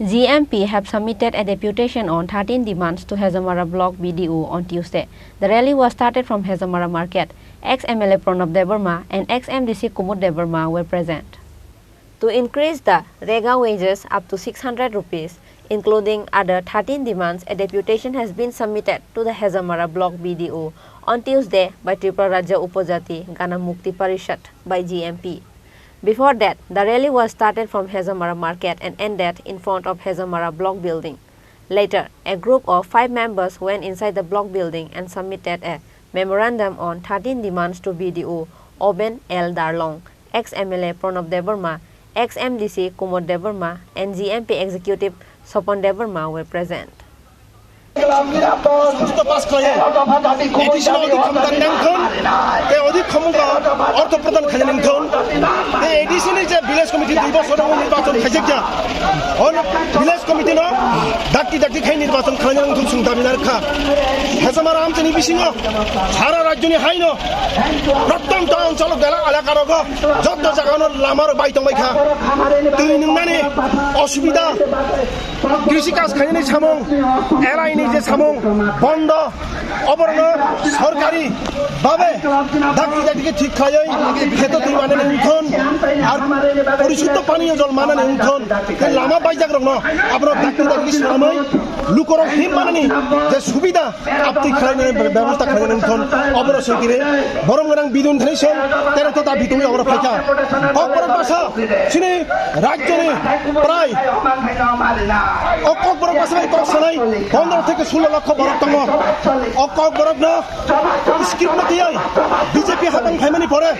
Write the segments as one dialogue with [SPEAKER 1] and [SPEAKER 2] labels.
[SPEAKER 1] GMP have submitted a deputation on 13 demands to Hezamara Block BDO on Tuesday. The rally was started from Hezamara Market. Ex-MLA Pranab Devarma and ex-MDC Kumud Devarma were present. To increase the Rega wages up to 600 rupees, including other 13 demands, a deputation has been submitted to the Hezamara Block BDO on Tuesday by Tripura Rajya Upajati Gana Mukti Parishad by GMP. Before that, the rally was started from Hezamara Market and ended in front of Hezamara Block building. Later, a group of 5 members went inside the block building and submitted a memorandum on 13 demands to BDO Oben L. Darlong, ex-MLA Pranab Devarma, ex-MDC Kumud Devarma, and GMP executive Sopon Devarma were present.
[SPEAKER 2] যে সামং বন্ধ অবরণ সরকারি ভাবে ডাকি ডাকিকে ঠিক খাই খেতে তুই মানে নিথন আর পরিশুদ্ধ পানীয় জল মানে নিথন লামা বাইজাক রং আপনার ডাকি ডাকি সময় লুকর হিম মানে যে সুবিধা আপনি খাইনে ব্যবস্থা খাই নিথন অবর সরকারে বরং রং বিদুন থাইছেন তেরে তো তা বিতুই অবর ফাইকা অপর ভাষা চিনি রাজ্যে প্রায় অকবর ভাষা কক সানাই 15 থেকে 16 লক্ষ বরক দङ অকক বরক ন স্ক্রিপ্ট নদিयै বিজেপি হাতাং ফাইমানি পরে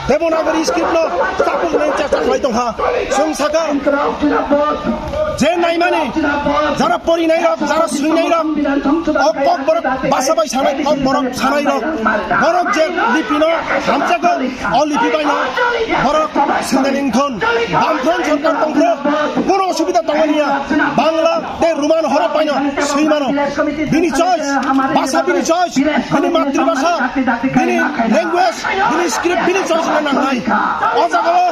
[SPEAKER 2] দেবনাগরি স্ক্রিপ্ট ন চাপুক नै চাচা খাই দङ जों साका যে নাই মানে যারা পরি নাই রক যারা সুই নাই রক অকক বরক বাসাবাই সানাই কক বরক সানাই রক বরক যে লিপিন হামচাগো অ লিপি বাইনা বরক সিন্দানিংথন বামফ্রন্ট সরকার দংখ্র কোনো অসুবিধা দङনিয়া বাংলা তে রুমান হর পাইনা সুইমানো বিনি চয়েস ভাষা বিনি চয়েস বিনি মাতৃভাষা বিনি ল্যাঙ্গুয়েজ বিনি স্ক্রিপ্ট বিনি চয়েস না নাই অজাগো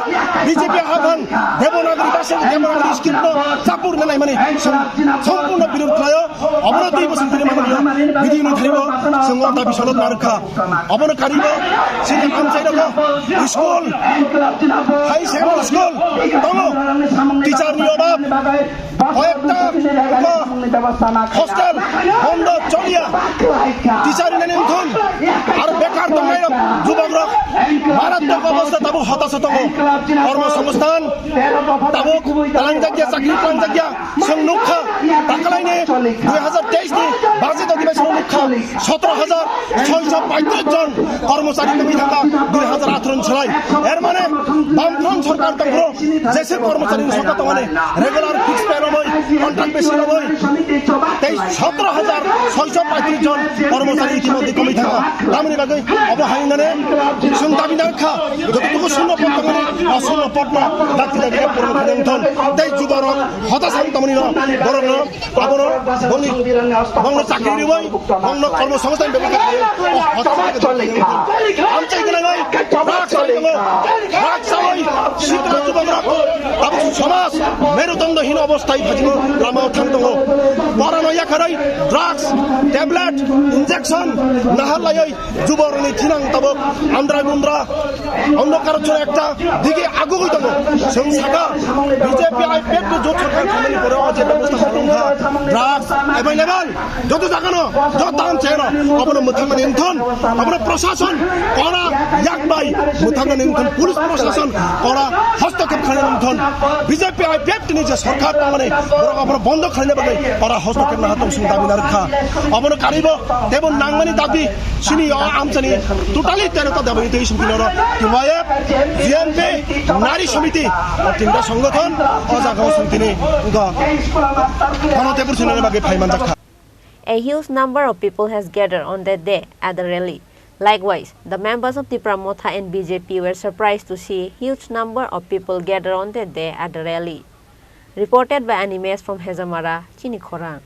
[SPEAKER 2] বিজেপি হাবান দেবনাগরি ভাষা দেবনাগরি স্ক্রিপ্ট চাপুর নাই মানে সম্পূর্ণ বিরোধ খায় অবনতি বসন ধরে মানে বিধি নি ধরিব সঙ্গ দাবি সলত মারখা অবন কারিব সিনে কাম চাইরব স্কুল হাই সেকেন্ডারি স্কুল দङ টিচার নি অভাব কয়েকটা হোস্টেল বন্ধ চলিয়া টিচার নিথন আর বেকার দংনাই যুবক মারাত্মক অবস্থা তাবো হতাশ দङ কর্মসংস্থান তাবো তালাংজাগিয়া চাকরি তালাংজাগিয়া जों नुखा दाखालायनो 2023 नि बाजेट अधिवेशन नुखा 17,635 जन कर्मचारी कमी थाका 2018 छलाय एर माने बामफ्रन्ट सरकार दंख्रो जेसे कर्मचारी सरकार दंने रेगुलर फिक्स पे रबय कन्ट्राक्ट बेसिस रबय 17,635 जन कर्मचारी इतिमध्ये कमी थाका दामनि बागै अब हाइनाने जों दाबि नाखा जतुकु शून्य पद दंने अशून्य पद न दाखि दाखि पूर्ण खानेंथन तै जुबरक हताशान तमनि বরং আবর বনি বংন চাকরি নিবই বংন কর্মসংস্থান ব্যবস্থা আম চাই না নয় রাগ চাই শিক্ষা যুবকরা তাবো সমাজ মেরুদণ্ডহীন অবস্থায় ভাজিব লামাও থাম দङ পরানয়া খারাই ড্রাগস ট্যাবলেট ইনজেকশন নাহালাই যুবরনি থিনাং তাবো আন্দ্রা গুন্দ্রা অন্ধকার ছড়া একটা দিকে আগুই দङ जों সাকা বিজেপি আইপিএফ জোট সরকার খামানি করে অজে ব্যবস্থা ড্রাগস এভেলেবল যত জাগানো যত দাম চেনো অবন মুথাঙ্গন ইনথন অবন প্রশাসন করা ইয়াকবাই মুথাঙ্গন ইনথন পুলিশ প্রশাসন করা হস্তক্ষেপ খানে ইনথন বিজেপি আইপিএফ নি যে সরকার মানে অবন বন্ধ খানে বাগে করা হস্তক্ষেপ না হাতম সিং দাবি না রাখা অবন কারিব দেবন নাংমানি দাবি সিনি আমচানি টোটালি তেরোটা দাবি এই সিনর কিওয়াইএফ জিএমপি নারী সমিতি তিনটা সংগঠন অজাগাও সমিতিনি
[SPEAKER 1] A huge number of people has gathered on that day at the rally. Likewise, the members of Tripura Motha and BJP were surprised to see a huge number of people gather on that day at the rally. Reported by Animes from Hezamara, Chini Khorang.